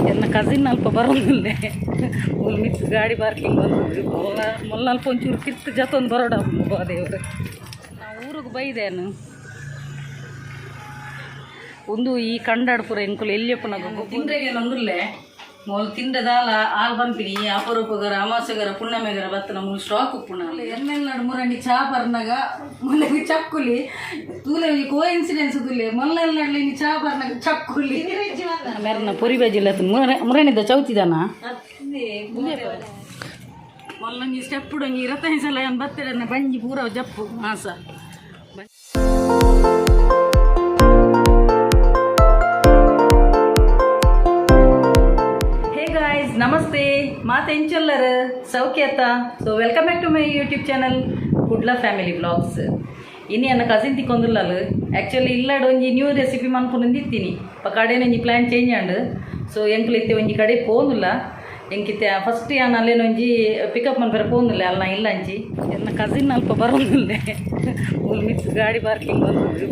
ಎನ್ನ ಕಸಿನ್ ಅಲ್ಪ ಬರೋದಿಲ್ಲ ಒಂದು ಮಿಕ್ಸ್ ಗಾಡಿ ಪಾರ್ಕಿಂಗ್ ಬಂದು ಮೊಲ್ಲ ಅಲ್ಪ ಒಂಚೂರು ಕಿತ್ತು ಜತೊಂದು ಬರೋಡ ದೇವರು ನಾವು ಊರಿಗೆ ಬೈದೇನು ಒಂದು ಈ ಕಂಡಾಡು ಪೂರ ಎಂಕುಲು ಎಲ್ಲಿಯಪ್ಪ ನಾವು ತಿಂದ್ರೆಗೆ ನಂದುಲ್ಲೆ ಮೊಲ್ ತಿಂದದಾಲ ಆಲ್ ಬಂಪಿನಿ ಅಪರೂಪಗರ ಅಮಾಸಗರ ಪುಣ್ಣಮೆಗರ ಬತ್ತ ನಮ್ಮ ಸ್ಟಾಕ್ ಉಪ್ಪುಣ ಎನ್ನೆಲ್ಲ ಮುರಂಡಿ ಚಾ ಬರ್ನಾಗ ಮೊನ್ನೆ ಚಕ್ಕುಲಿ ತೂಲೆ ಕೋಇನ್ಸಿಡೆನ್ಸ್ ತುಲೆ ಮೊನ್ನೆಲ್ಲ ಚಾ ಬರ್ನಾಗ ಚಕ್ಕುಲಿ ಮೆರನ ಪೊರಿ ಬಜಿಲ್ಲ ಮುರಣಿದ್ದ ಚೌತಿದಾನ ಮೊಲ್ಲಂಜಿ ಸ್ಟೆಪ್ ಉಡಂಗಿ ಇರತ್ತೈದು ಸಲ ಏನು ಬತ್ತಡ ಬಂಜಿ ಪೂರ ಜಪ್ಪು ಮಾಸ ನಮಸ್ತೆ ಮಾತು ಎಂಚಲ್ಲರು ಸೌಖ್ಯತ so welcome back to my YouTube channel Kudla family vlogs ಇನ್ನು ನನ್ನ ಕಸಿನ್ ತಿಕ್ಕೊಂದಿಲ್ಲಲ್ಲ ಆ್ಯಕ್ಚುಲಿ ಇಲ್ಲಾಡು ಒಂಜಿ ನ್ಯೂ ರೆಸಿಪಿ ಮನ್ಕೊಂಡಿದ್ದೀನಿ ಕಡೆನ ಒಂಜಿ ಪ್ಲ್ಯಾನ್ ಚೇಂಜ್ ಆಂಡು ಸೊ ಎಂಕ್ಲಿತ್ತೆ ಒಂಜಿ ಕಡೆ ಪೋನಿಲ್ಲ ಎಂಕಿತ್ತೆ ಫಸ್ಟ್ ನಾನು ಅಲ್ಲೇನೊಂಜಿ ಪಿಕಪ್ ಮನ್ಪರೆ ಪೋನಿಲ್ಲ ಅಲ್ಲ ನಾ ಇಲ್ಲ ಅಂಚಿ ನನ್ನ ಕಸಿನ್ ಅಲ್ಪ ಬರೋದಿಲ್ಲ ಒಂದು ಮಿಕ್ಸ್ ಗಾಡಿ ಪಾರ್ಕಿಂಗ್ ಬಂದು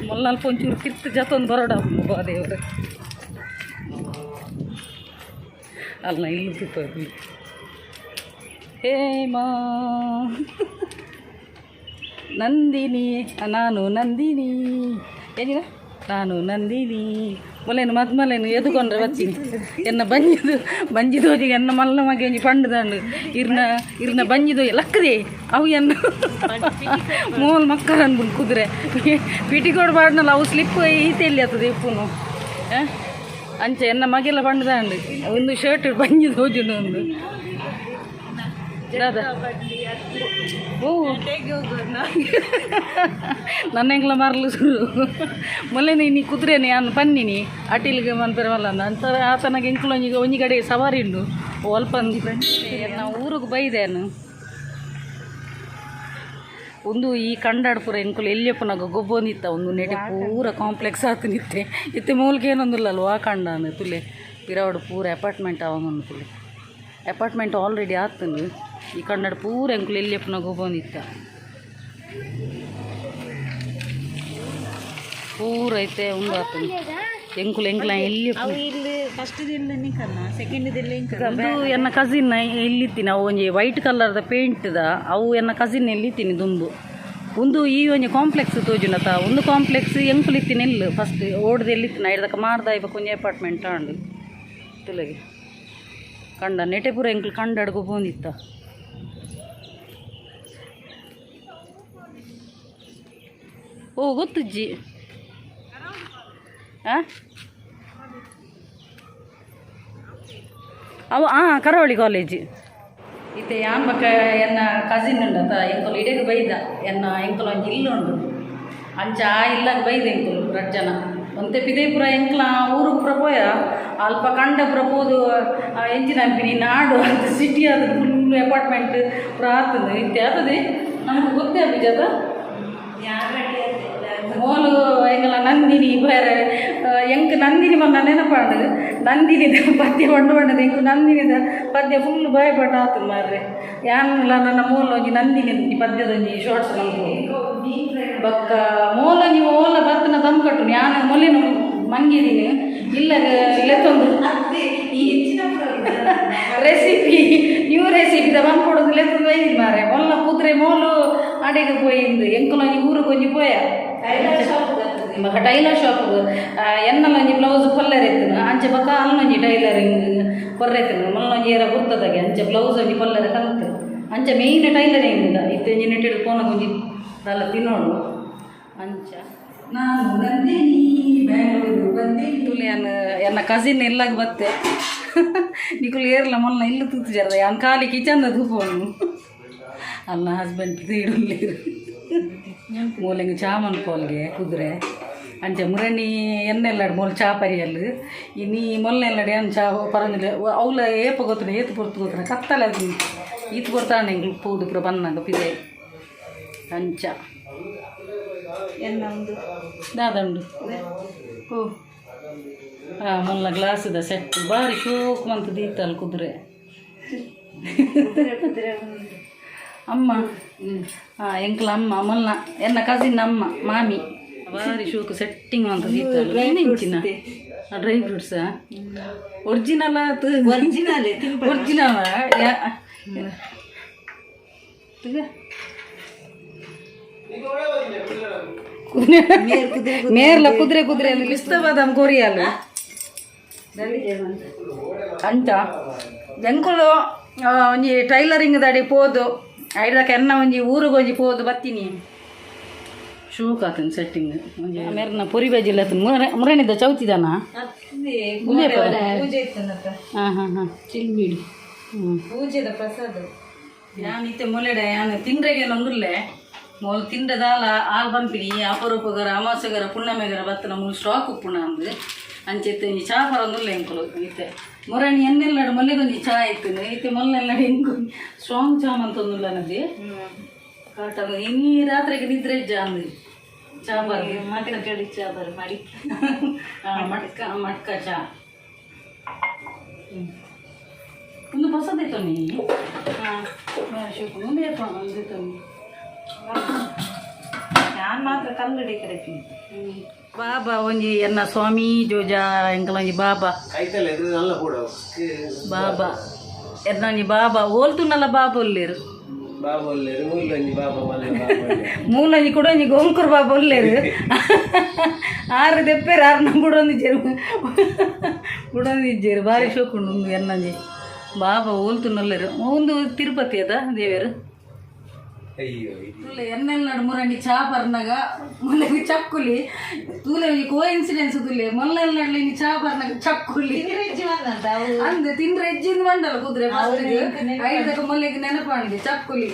ಮೊಲ್ಲ ಅಲ್ಪ ಒಂಚೂರು ಕಿತ್ತು ಜತೊಂದು ಬರೋಡ ದೇವರು ಅಲ್ಲ ಇಲ್ಲಿ ಬಿಟ್ಟು ಹೇಮಾ ನಂದಿನಿ ನಾನು ನಂದಿನಿ ಏನಿದ ನಾನು ನಂದಿನಿ ಮೊಲೇನು ಮದ್ಮಲೇನು ಎದುಕೊಂಡ್ರೆ ಬಚ್ಚಿನಿ ಎನ್ನ ಬಂಜಿದು ಹೋಜಿಗೆ ಎನ್ನ ಮಲ್ಲ ಮಗೆ ಒಂಜಿ ಪಂಡದಂಡು ಇರ್ನ ಬಂಜಿದು ಲಕ್ಕದೆ ಅವು ಎನ್ನ ಮೂಲ್ ಮಕ್ಕಳ ಅನ್ಬಿಟ್ಟು ಕುದುರೆ ಪಿಟಿಕೋಡ್ ಬಾಡ್ನಲ್ಲ ಅವು ಸ್ಲಿಪ್ ಈತೆಯಲ್ಲಿ ಆಗ್ತದೆ ಇಪ್ಪುನು ಅಂಚೆ ಎನ್ನ ಮಗೆಲ್ಲ ಬಣ್ಣದಂಡು ಒಂದು ಶರ್ಟ್ ಬಂಜಿದು ಹೋಜುನು ಒಂದು ಓ ನನ್ನೆಂಗ್ಲ ಮರಲು ಸುರು ಮೊನ್ನೆ ನೀ ಕುದುರೆನಿ ನಾನು ಪನ್ನಿನಿ ಅಟಿಲಿಗೆ ಮನ್ಪರವಲ್ಲ ಅಂತಾರೆ ಆತನಾಗ ಎಂಕ್ಲು ಒಂಜಿ ಕಡೆ ಸವಾರಿ ಉಂಡು ಅಲ್ಪ ನಾವು ಊರಿಗೆ ಬೈದೇನು ಒಂದು ಈ ಕಂಡಾಡು ಪೂರ ಎಂಕುಲು ಎಲ್ಲಿಯಪ್ಪನಾಗ ಗೊಬ್ಬೊಂದಿತ್ತ ಒಂದು ನೆಡೆ ಪೂರ ಕಾಂಪ್ಲೆಕ್ಸ್ ಆತು ನಿತ್ತೆ ಇತ್ತೆ ಮೂಲ್ಗೆ ಏನೊಂದಿಲ್ಲಲ್ವ ಆ ಕಂಡಾನು ತುಲೆ ಪಿರಾವಡು ಪೂರ ಅಪಾರ್ಟ್ಮೆಂಟ್ ಅವನೊಂದು ತುಲೆ ಅಪಾರ್ಟ್ಮೆಂಟ್ ಆಲ್ರೆಡಿ ಆತನು ಈ ಕಂಡಾಡು ಪೂರ ಎಂಕುಲು ಎಲ್ಲಿಯಪ್ಪನಾಗ ಗೊಬ್ಬೊಂದಿತ್ತ ಪೂರ ಐತೆ ಒಂದು ಆತನು ಎಂಕುಲು ಎಂಕ್ಲ ಎಲ್ಲಿಯಪ್ಪ ಅದು ಎನ್ನ ಕಸಿನ್ ಎಲ್ಲಿತ್ತೀನಿ ಅವು ಒಂಜಿ ವೈಟ್ ಕಲರ್ದ ಪೇಂಟ್ದ ಅವು ಎನ್ನ ಕಸಿನ್ ಎಲ್ಲಿತ್ತೀನಿ ದುಂಬು ಒಂದು ಈ ಒಂಜಿ ಕಾಂಪ್ಲೆಕ್ಸ್ ತೋಜುನತ ಒಂದು ಕಾಂಪ್ಲೆಕ್ಸ್ ಎಂಕುಲು ಇತ್ತೀನಿ ಎಲ್ಲಿ ಫಸ್ಟ್ ಓಡ್ದು ಎಲ್ಲಿತ್ತೀನಿ ಐಡ್ದಕ್ಕ ಮಾಡ್ದ ಇವಾಗ ಒಂಜಿ ಅಪಾರ್ಟ್ಮೆಂಟ್ ಆಂಡು ತುಲೆಗೆ ಕಂಡ ನೆಟೆ ಪೂರ ಎಂಕುಲು ಕಂಡಾಡ್ಗೊ ಬಂದಿತ್ತ ಓ ಗೊತ್ತಜ್ಜಿ ಅವು ಕರಾವಳಿ ಕಾಲೇಜ್ ಇತ್ತೆ ಯಾನ್ ಬಕ್ಕ ಎನ್ನ ಕಸಿನ್ ಉಂಡತ ಎಂಕುಲು ಇಡೆಗೆ ಬೈದ ಎನ್ನ ಎಂಕುಲು ಒಂಜಿ ಇಲ್ಲುಂಡು ಅಂಚ ಆ ಇಲ್ಲಾಗ ಬೈದ ಎಂಕುಲು ರಜ್ಜನ ಒಂತೆ ಪಿದೇಪುರ ಎಂಕ್ಲ ಊರು ಪುರ ಪೋಯ ಅಲ್ಪ ಕಂಡ ಪುರ ಪೋದು ಎಂಚಿನ ಅನ್ಪಿನಿ ನಾಡು ಅಂತ ಸಿಟಿ ಅದು ಫುಲ್ ಅಪಾರ್ಟ್ಮೆಂಟ್ ಪುರ ಆಗ್ತದೆ ಇತ್ತೆ ಆಗ್ತದೆ ನಮ್ಗೆ ಗೊತ್ತೇ ಅಭಿಜದ ಮೋಲು ಎಂಗಲ ನಂದಿನಿ ಬೇರೆ ಎಂಕ್ ನಂದಿನಿ ಮನ್ನ ನೆನಪಾಡು ನಂದಿನಿದ ಪದ್ಯ ಬಣ್ಣದ ಎಂಕು ನಂದಿನಿದ ಪದ್ಯ ಫುಲ್ ಭಯಪಟ್ಟು ಆತು ಮಾರ್ರೆ ಯಾನಲ್ಲ ನನ್ನ ಮೂಲೊಂಜಿ ನಂದಿನಿ ಪದ್ಯದೊಂಜಿ ಶಾರ್ಟ್ಸ್ ಬಕ್ಕ ಮೂಲೊಂಜಿ ಓಲ ಬತ್ತನ ದಮ್ ಕಟ್ಟು ಯಾನು ಮೊಲಿನ ಮಂಗಿದೀನಿ ಇಲ್ಲ ಲೆತ್ತೊಂದು ಈ ರೆಸಿಪಿ ನ್ಯೂ ರೆಸಿಪಿದ ಬಂದ್ಕೊಡೋದು ಲೆತ್ತೊಂದು ಒಯ್ದಿನಿ ಮಾರೆ ಮೊಲ್ಲ ಕುದುರೆ ಮೋಲು ಅಡೆಗೆ ಪೋಯಿಂದು ಎಂಕುಲೊಂಜಿ ಊರಿಗೆ ಒಂಜಿ ಪೋಯ ಟೈಲರ್ ಶಾಪ್ ಎನ್ನಲೊಂಜಿ ಬ್ಲೌಸ್ ಕೊಲ್ಲರ್ ಎತ್ತನು ಅಂಚೆ ಬಕ್ಕ ಅಲ್ಲೊಂಜಿ ಟೈಲರಿಂಗ್ ಕೊರ್ರೆತ್ತನು ಮಲ್ಲೊಂಜಿ ಏರ ಗುರ್ತದಾಗೆ ಅಂಚೆ ಬ್ಲೌಸ್ ಒಂಜಿ ಕೊಲ್ಲರ ಕಲ್ತು ಅಂಚೆ ಮೇಯ್ನ್ ಟೈಲರಿಂಗ್ ಇತ್ತೊಂಜಿ ನೆಟ್ಟಿಡು ಕೋನಗೊಂಜಿ ದಲ್ಲ ತಿನ್ನೋಡು ಅಂಚ ನಾನು ನಂದಿನಿ ಬ್ಯಾಂಗ್ಳೂರು ಬಂದಿನಿ ತುಲಿ ಎನ್ನ ಕಸಿನ್ ಎಲ್ಲಾಗ ಬತ್ತೆ ನಿಕುಲು ಏರ್ಲ ಮೊಲ್ಲ ಇಲ್ಲ ತೂತು ಜರದ ಯಾನ್ ಖಾಲಿ ಕಿಚನ್ದ ತೂಪೋನು ಅಲ್ಲ ಹಸ್ಬೆಂಡ್ ತೀಡುಳ್ಳೀರು ಮೂಲೆಂಗೆ ಚಾ ಮನ್ಪೋಲ್ಗೆ ಕುದುರೆ ಅಂಚೆ ಮುರಣಿ ಎನ್ನೆಲ್ಲಾಡು ಮೂಲ ಚಾ ಪರಿಯಲ್ಲು ಇನ್ನೀ ಮೊಲ್ಲೆಲ್ಲಾಡು ಏನು ಚಾ ಪರಂಗಿಲ್ಲ ಅವಳ ಏಪ ಗೊತ್ತಿನ ಏತು ಪೊರ್ತು ಗೊತ್ತಿನ ಕತ್ತಲೆ ಅದು ಈತು ಕೊಡ್ತಾನೆ ಹೆಂಗೆ ಉಪ್ಪು ಪುರ ಬನ್ನಾಗ ಪಿದೆ ಅಂಚ ಎನ್ನೊಂದು ದಾದಂಡು ಓ ಮೊಲ್ಲ ಗ್ಲಾಸದ ಸೆಟ್ ಭಾರಿ ಶೋಕ್ ಮಂತು ದೀತಲ್ ಕುದುರೆ ಅಮ್ಮ ಎಂಕ್ಲ ಅಮ್ಮ ಮೊಲ್ಲ ಎನ್ನ ಕಸಿನ್ ಅಮ್ಮ ಮಾಮಿ ಭಾರಿ ಶೋಕು ಸೆಟ್ಟಿಂಗ್ ಅಂತ ದೀತಲ್ ಹೆಂಚಿನ ಡ್ರೈ ಫ್ರೂಟ್ಸಾ ಒರಿಜಿನಲ್ ಮೇರ್ಲ ಕುದುರೆ ಕುದುರೆ ಅಲ್ಲಿ ಪಿಸ್ತಾ ಬಾದಾಮ್ ಕೊರಿಯಲ್ಲ ಅಂಚ ಎಂಕುಲು ಒಂಜಿ ಟೈಲರಿಂಗ್ ದಾಡಿ ಪೋದು ಐದಕ್ಕ ಎನ್ನ ಒಂಜಿ ಊರಿಗೆ ಒಂಜಿ ಪೋದು ಬರ್ತೀನಿ ಶೂ ಕಾತನ್ ಸೆಟ್ಟಿಂಗ್ ಒಂಜಿ ಮೇರ್ನ ಪೊರಿ ಬಜ್ಜಿಲ್ಲ ಮುರಣಿದ್ದ ಚೌತಿದಾನ ಹಾಂ ಹಾಂ ಹಾಂ ಚಿಲ್ಬೀಡಿ ಪೂಜೆದ ಪ್ರಸಾದ ನಾನು ಇತ್ತೆ ಮೊಲೆಡೆ ನಾನು ತಿಂಡ್ರೆಗೆ ನಂಗುಲ್ಲೆ ಮೊಲ್ ತಿಂಡದಾಲ ಆಲ್ ಪಂಪಿನಿ ಅಪರೂಪಗರ ಅಮಾಸಗರ ಪುಣ್ಣಮೆಗರ ಬತ್ತನ ಮೂಲು ಸ್ಟಾಕ್ ಉಪ್ಪುಣ ಅಂದು ಅಂಚೆತ್ತೆ ಈ ಚಾ ಪರಂದುಲ್ಲ ಎಂಕುಲು ಇತ್ತೆ ಮೊರಣಿ ಎನ್ನೆಲ್ಲಡು ಮೊಲ್ಲೆಗೊಂದು ಚಾ ಇತ್ತು ಇತ್ತೆ ಮೊಲ್ಲೆಲ್ಲಡು ಎಂಕು ಸ್ಟ್ರಾಂಗ್ ಚಾ ಅಂತಂದುಲ್ಲ ನದಿ ಕಾಟ ಇನ್ನೀ ರಾತ್ರಿಗೆ ನಿದ್ರೆ ಅಂದು ಚಾ ಬರ್ ಮಟ್ಕ ಕಡಿ ಚಾ ಬರ್ ಮಾಡಿ ಮಟ್ಕ ಚಾ ಒಂದು ಹೊಸದಿತ್ತು ನೀ ಹಾಂ ಮುಂದೆ ಅಂದಿತ್ತು ನಾನು ಮಾತ್ರ ಕಲ್ಲಡಿ ಕರಿತೀನಿ ಬಾಬಾ ಒಂಜಿ ಎನ್ನ ಸ್ವಾಮಿ ಜೋಜಾ ಎಂಕಲ್ ಒಂಜಿ ಬಾಬಾ ಬಾಬಾ ಎನ್ನ ಒಂಜಿ ಬಾಬಾ ಓಲ್ತುನಲ್ಲ ಬಾಬಾ ಒಲ್ಲೇರು ಮೂಲಂಜಿ ಕೂಡ ಒಂಜಿ ಗೋಂಕೂರು ಬಾಬಾ ಒಲ್ಲೇರು ಆರು ದೆಪ್ಪೇರು ಆರು ನಮ್ಮ ಬುಡೊಂದಿಜ್ಜೇರು ಭಾರಿ ಶೋಕುಂಡು ಎನ್ನಂಜಿ ಬಾಬಾ ಓಲ್ತುನಲ್ಲೇರು ಒಂದು ತಿರುಪತಿ ಅದ ದೇವರು ತುಲೆ ಎನ್ನೆಲ್ಲಾಡು ಮುರಂಡಿ ಚಾ ಬರ್ನಾಗ ಮೊನ್ನೆ ಚಕ್ಕುಲಿ ತೂಲೆ ಕೋ ಇನ್ಸಿಡೆನ್ಸ್ ತುಲೆ ಮೊನ್ನೆಲ್ಲಾಡ್ಲಿ ಚಾ ಬರ್ನಾಗ ಚಕ್ಕುಲಿ ಅಂದೆ ತಿಂದ್ರೆ ಹೆಜ್ಜಿಂದ ಬಂಡಲ್ಲ ಕುದುರೆ ಐದಕ್ಕ ಮೊಲೆಗೆ ನೆನಪಾಣಿದೆ ಚಕ್ಕುಲಿ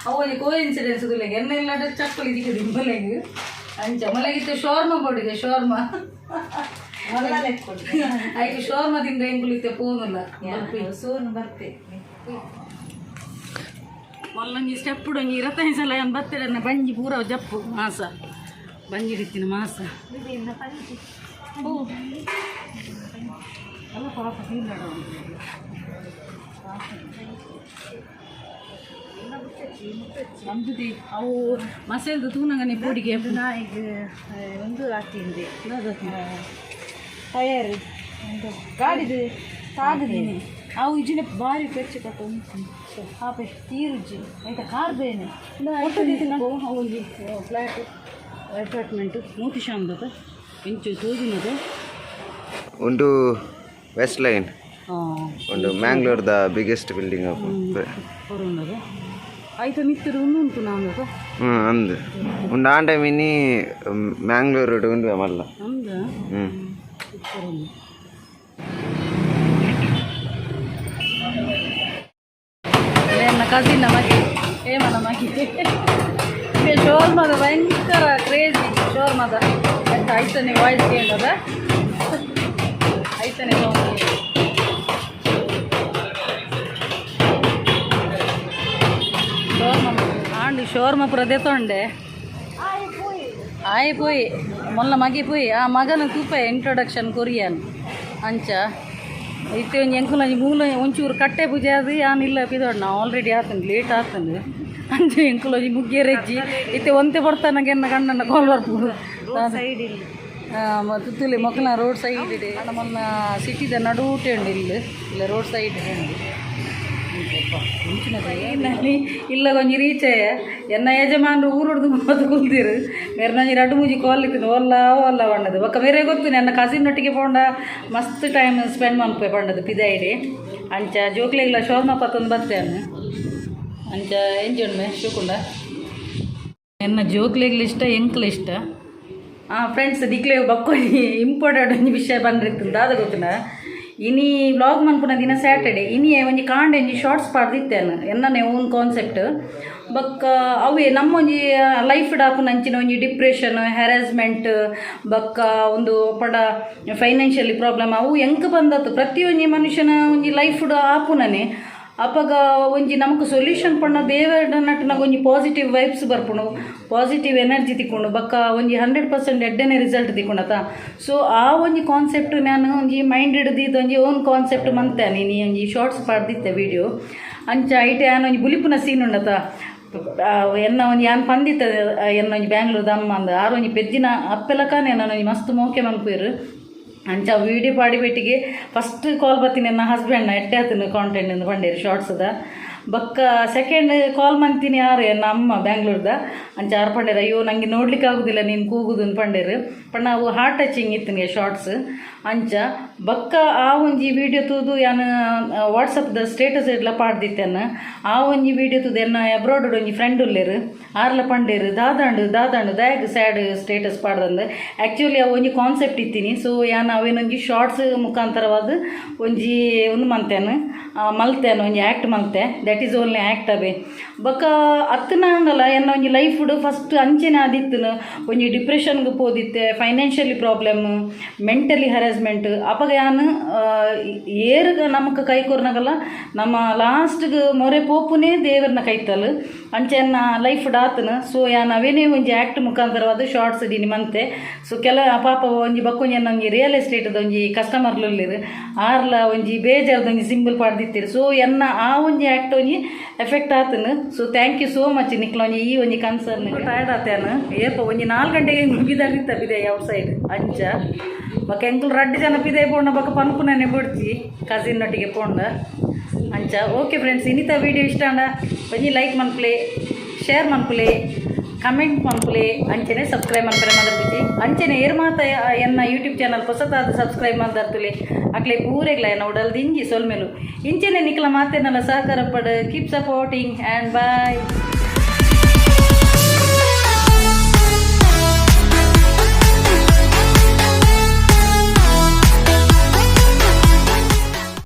ಅವನಿಗೆ ಕೋ ಇನ್ಸಿಡೆನ್ಸ್ ತುಲೆಗೆ ಎನ್ನೆಲ್ಲಾಡ ಚಕ್ಕುಲಿ ದಿಕ್ಕದಿ ಮೊಲೆಗೆ ಅಂಚ ಮೊಲೆಗಿತ್ತು ಶೋರ್ಮ ಬೋಡಿಗೆ ಶೋರ್ಮ ಆಯ್ತು ಶೋರ್ಮ ತಿಂದ್ರೆ ಹೆಂಗುಲಿತ್ತೆ ಪೋನಲ್ಲ ಸೋನು ಬರ್ತೆ ಮೊಲ್ಲೊಂಜಿ ಸ್ಟೆಪ್ಪುಡೊಂಜಿ ಇರತ್ತೈದು ಸಲ ಏನು ಬರ್ತಡೆ ಬಂಜಿ ಪೂರ ಜಪ್ಪು ಮಾಸ ಬಂಜಿ ಹಿಡಿತೀನಿ ಮಾಸ ಅಲ್ಲ ಪಾಪ ನಮ್ದು ಅವು ಮಸಾಲೆದು ತೂನಂಗನೆ ಪೊಡಿಗೆ ಈಗ ಒಂದು ಹಾಕಿಂದೆ ಟಯರ್ ಗಾಡಿದು ತಾಗದೇನೆ ಅವು ಇಜಿನ ಭಾರಿ ಖರ್ಚು ಕಟ್ಟು ಹಾಪೆ ತೀರುಜ್ಜಿ ಆಯ್ತಾ ಕಾರ್ದೇನೆ ಅವನಿಗೆ ಫ್ಲ್ಯಾಟ್ ಅಪಾರ್ಟ್ಮೆಂಟು ಮೋತಿಶಾಮ್ದದ ಇಂಚು ತೋಜಿನದು ಒಂದು ವೆಸ್ಟ್ ಲೈನ್ ಒಂದು ಮ್ಯಾಂಗ್ಳೂರ್ ದ ಬಿಗ್ಗೆಸ್ಟ್ ಬಿಲ್ಡಿಂಗ್ ಹೊರನ್ನದು ಆಯ್ತಾ ಮಿತ್ತರು ಉಂಟು ನಾನು ಅಂದು ಒಂದು ಆ ಟೈಮ್ ಇನ್ನಿ ಮ್ಯಾಂಗ್ಳೂರ್ ಉಂಡು ಮಲ್ಲ ಅಂದ ನನ್ನ ಕಸಿನ್ ಮಗೆ ಹೇಮನ ಮಗೆ ಶೋರ್ಮದ ಭಯಂಕರ ಕ್ರೇಜಿ ಶೋರ್ಮದ ಎಂತ ಐತನೇ ವಾಯ್ಸ್ ಕೇಳದ ಐತನೇ ಶೋರ್ಮ ಆಂಡು ಶೋರ್ಮ ಪುರದೆ ತೊಂಡೆ ಆಯ್ಪೋಯಿ ಮೊಲ್ಲ ಮಗಿ ಪೋಯಿ ಆ ಮಗನ ತೂಪ ಇಂಟ್ರೊಡಕ್ಷನ್ ಕೊರಿಯನ್ ಅಂಚ ಇತ್ತೆ ಒಂದು ಎಂಕುಲ ಮೂಲ ಒಂಚೂರು ಕಟ್ಟೆ ಪೂಜೆ ಅದು ಯಾನಿಲ್ಲ ಪಿದೋಡ್ ನಾ ಆಲ್ರೆಡಿ ಆತಂದು ಲೇಟ್ ಆತಂದು ಅಂಚೆ ಎಂಕುಲಜಿ ಮುಗ್ಗೆರೆಜ್ಜಿ ಇತ್ತೆ ಒಂತೆ ಬರ್ತಾನಾಗ ಎನ್ನ ಗಂಡನ ಕಾಲ್ ಬರ್ಬೋದು ತುತ್ತೂಲಿ ಮೊಕ್ಕಲ ರೋಡ್ ಸೈಡ್ ಇದೆ ನಮ್ಮನ್ನ ಸಿಟಿದ ನಡುಟೆ ಉಂಡು ಇಲ್ಲ ರೋಡ್ ಸೈಡ್ ಉಂಡು ಏನಲ್ಲಿ ಇಲ್ಲ ಕೊಂಚ ರೀಚೆ ಎನ್ನ ಯಜಮಾನ್ರು ಊರುಡ್ದು ಮತ್ತೆ ಕುಲ್ದಿರು ಬೇರೆ ನಂಗೆ ರಡ್ಡು ಮೂಜಿ ಕಾಲ್ ಇತ್ತು ಒಲ್ಲ ಬಣ್ಣದು ಒಕ್ಕ ಬೇರೆ ಗೊತ್ತು ನನ್ನ ಕಸಿನ್ ಒಟ್ಟಿಗೆ ಪೋಂಡ ಮಸ್ತ್ ಟೈಮ್ ಸ್ಪೆಂಡ್ ಮಾಡ್ಪೆ ಪಂಡದು ಪಿದಾಯಿಡಿ ಅಂಚ ಜೋಕ್ಲೆಗ್ಲ ಶೋರ್ಮ ಪತ್ತೊಂದು ಬರ್ತೇನೆ ಅಂಚ ಎಂಜೊಣ್ಣೆ ಶುಕುಂಡ ಎನ್ನ ಜೋಕ್ಲೆಗ್ಲ ಇಷ್ಟ ಎಂಕ್ಲ ಇಷ್ಟ ಫ್ರೆಂಡ್ಸ್ ದಿಕ್ಲೆ ಬಕ್ಕೊಳ್ಳಿ ಇಂಪಾರ್ಟೆಂಟ್ ಒಂದು ವಿಷಯ ಬಂದಿತ್ತು ದಾದ ಗೊತ್ತಿನ ಇನಿ ವ್ಲಾಗ್ ಮನ್ಪುನ ದಿನ ಸ್ಯಾಟರ್ಡೆ ಇನಿ ಒಂಜಿ ಕಾಂಡೆ ಒಂಜಿ ಶಾರ್ಟ್ಸ್ ಪಾಡ್ದಿತ್ತೇನು ಎನ್ನನೆ ಓನ್ ಕಾನ್ಸೆಪ್ಟ್ ಬಕ್ಕ ಅವೇ ನಮ್ಮೊಂಜಿ ಲೈಫ್ ಡಾಪುನ ಅಂಚಿನ ಒಂಜಿ ಡಿಪ್ರೆಷನ್ ಹ್ಯಾರಾಸ್ಮೆಂಟ್ ಬಕ್ಕ ಒಂದು ಪಡ ಫೈನಾನ್ಷಿಯಲಿ ಪ್ರಾಬ್ಲಮ್ ಅವು ಎಂಕ ಬಂದತ್ತು ಪ್ರತಿಯೊಂಜಿ ಮನುಷ್ಯನ ಒಂಜಿ ಲೈಫ್ ಆಪುನನೆ ಅಪ್ಪಾಗ ಒಂಜಿ ನಮಕ್ ಸೊಲ್ಯೂಷನ್ ಪಣ್ಣ ದೇವರ ನಟನಾಗ ಒಂಜಿ ಪಾಸಿಟಿವ್ ವೈಬ್ಸ್ ಬರ್ಪುಣು ಪಾಸಿಟಿವ್ ಎನರ್ಜಿ ತಿಕ್ಕೊಂಡು ಬಕ್ಕ ಒಂಜಿ 100% ಎಡ್ಡೆನೆ ರಿಸಲ್ಟ್ ತಿಕ್ಕೊಂಡತ ಸೊ ಆ ಒಂಜಿ ಕಾನ್ಸೆಪ್ಟ್ ನಾನು ಒಂಜಿ ಮೈಂಡ್ ಹಿಡ್ದಿದ್ದು ಒಂಜಿ ಓನ್ ಕಾನ್ಸೆಪ್ಟ್ ಮಂತೇನೆ ನೀ ಒಂಜಿ ಶಾರ್ಟ್ಸ್ ಪಾಡ್ದಿತ್ತೆ ವಿಡಿಯೋ ಅಂಚ ಐಟೆ ನಾನು ಒಂಜಿ ಬುಲಿಪುನ ಸೀನ್ ಉಂಡತ ಎನ್ನ ಒಂಜಿ ಯಾನ್ ಪಂದಿತ್ತ ಎನ್ನ ಒಂಜಿ ಬ್ಯಾಂಗ್ಳೂರ್ದ ಅಮ್ಮ ಅಂದ ಆರು ಒಂಜಿ ಪೆಜ್ಜಿನ ಅಪ್ಪೆಲಕಾನೆ ನಾನು ಒಂಜಿ ಮಸ್ತ್ ಮೋಕೆ ಮನ್ಪುಯರು ಅಂಚ ವೀಡಿಯೋ ಪಾಡಿಬೇಟಿಗೆ ಫಸ್ಟ್ ಕಾಲ್ ಬರ್ತೀನಿ ನನ್ನ ಹಸ್ಬೆಂಡ್ನ ಎಡ್ಡೆ ಆತನು ಕಾಂಟೆಂಟ್ ಎಂದು ಬಂಡೇರು ಶಾರ್ಟ್ಸ್ದ ಬಕ್ಕ ಸೆಕೆಂಡ್ ಕಾಲ್ ಮಂತೀನಿ ಯಾರು ನನ್ನ ಅಮ್ಮ ಬ್ಯಾಂಗ್ಳೂರ್ದ ಅಂಚ ಯಾರು ಪಂಡೇರು ಅಯ್ಯೋ ನನಗೆ ನೋಡ್ಲಿಕ್ಕೆ ಆಗೋದಿಲ್ಲ ನೀನು ಕೂಗುದು ಅಂತ ಪಂಡೇರು ಪಂಡ ನಾವು ಹಾರ್ಟ್ ಟಚಿಂಗ್ ಇತ್ತು ಶಾರ್ಟ್ಸ್ ಅಂಚ ಬಕ್ಕ ಆ ಒಂಜಿ ವೀಡಿಯೋ ತೂದು ಯಾನು ವಾಟ್ಸಪ್ದ ಸ್ಟೇಟಸ್ ಎಲ್ಲ ಪಾಡ್ದಿತ್ತೇನು ಆ ಒಂಜಿ ವೀಡಿಯೋ ತೂದು ಎನ್ನ ಅಬ್ರಾಡ್ ಒಂಜಿ ಫ್ರೆಂಡ್ ಉಲ್ಲೇರು ಆರ್ಲ ಪಂಡೇರು ದಾದಾಂಡು ದಾಯಗ್ ಸ್ಯಾಡ್ ಸ್ಟೇಟಸ್ ಪಾಡ್ದಂದು ಆ್ಯಕ್ಚುಲಿ ಆ ಒಂಜಿ ಕಾನ್ಸೆಪ್ಟ್ ಇತ್ತೀನಿ ಸೊ ಯಾನು ಅವೇನೊಂಜಿ ಶಾರ್ಟ್ಸ್ ಮುಖಾಂತರವಾದ ಒಂಜಿ ಒಂದು ಮಂತೇನು ಮಲ್ತೇನು ಒಂಜಿ ಆ್ಯಕ್ಟ್ ಮಲ್ತೆ ದ್ಯಾಟ್ ಈಸ್ ಓನ್ಲಿ ಆ್ಯಕ್ಟ್ ಅವೇ ಬೊಕ್ಕ ಅತ್ತನಾಂಗಲ್ಲ ಎನ್ನ ಒಂಜಿ ಲೈಫ್ ಫಸ್ಟ್ ಅಂಚೆನೆ ಆದಿತ್ತನು ಒಂಜಿ ಡಿಪ್ರೆಷನ್ಗೆ ಪೋದಿತ್ತೆ ಫೈನಾನ್ಷಿಯಲಿ ಪ್ರಾಬ್ಲಮ್ ಮೆಂಟಲಿ ಹರಾಸ್ಮೆಂಟ್ ಅಪಗ ಯಾನು ಏರ್ಗ ನಮಕ್ ಕೈ ಕೊರ್ನಾಗಲ್ಲ ನಮ್ಮ ಲಾಸ್ಟ್ಗೆ ಮೊರೆ ಪೋಪುನೇ ದೇವರನ್ನ ಕೈತಲ್ ಅಂಚೆನ್ನ ಲೈಫ್ ಡಾತನು ಸೊ ಯಾನು ಅವೇನೇ ಒಂಜಿ ಆ್ಯಕ್ಟ್ ಮುಖಾಂತರವಾದ ಶಾರ್ಟ್ಸ್ ಡಿನಿ ಮಂತೆ ಸೊ ಕೆಲ ಪಾಪ ಒಂಜಿ ಬಕ್ಕೊಂಜಿ ಒಂಜಿ ರಿಯಲ್ ಎಸ್ಟೇಟ್ದ ಒಂಜಿ ಕಸ್ಟಮರ್ಲಿರು ಆರ್ಲ ಒಂಜಿ ಬೇಜಾರ್ದ ಒಂಜಿ ಸಿಂಬಲ್ ಪಾಡ್ದಿತ್ತೀರಿ ಸೊ ಎನ್ನ ಆ ಒಂಜಿ ಆ್ಯಕ್ಟ್ ಒಂಜಿ ಎಫೆಕ್ಟ್ ಆತನು so thank you so much ನಿಕ್ಲ ಒಂಜಿ ಈ ಒಂಜಿ ಕನ್ಸರ್ನ್ ಟಯರ್ಡ್ ಆತೇನು ಏಪ ಒಂಜಿ 4 ಗಂಟೆಗೆ ಬಿದಾಗಿತ್ತ ಬಿದೆ ಔಟ್ ಸೈಡ್ ಅಂಚ ಬಕ್ಕ ಎಂಕ್ಲು 2 ಜನ ಪಿದೆ ಪೋಂಡ ಬಕ್ಕ ಪನ್ಪುನೇ ಬಿಡ್ತಿ ಕಸಿನ್ ನೊಟ್ಟಿಗೆ ಪೋಂಡ ಅಂಚ ಓಕೆ ಫ್ರೆಂಡ್ಸ್ ಇನ್ನಿತ ವೀಡಿಯೋ ಇಷ್ಟ ಅಂಡ ಒಂಜಿ ಲೈಕ್ ಮನ್ಪುಲೆ ಶೇರ್ ಮನ್ಪುಲೆ ಕಮೆಂಟ್ ಮನ್ಪುಲೆ ಅಂಚೆನೆ ಸಬ್ಸ್ಕ್ರೈಬ್ ಮನ್ಪರೆ ಮದರ್ಪುಜಿ ಅಂಚೆನೆ ಏರ್ ಮಾತ ಎನ್ನ ಯೂಟ್ಯೂಬ್ ಚಾನಲ್ ಹೊಸತಾದ ಸಬ್ಸ್ಕ್ರೈಬ್ ಮಾಡ್ದರ್ತುಲೆ ಅಕ್ಲೆ ಪೂರೆಗ್ಲ ಎನ್ನ ಉಡಲ್ ದಿಂಜಿ ಸೊಲ್ಮೆಲು ಇಂಚೆನೆ ನಿಕ್ಲ ಮಾತೇನಲ್ಲ ಸಹಕಾರ ಪಡ್ ಕೀಪ್ ಸಪೋರ್ಟಿಂಗ್ ಆ್ಯಂಡ್ ಬಾಯ್.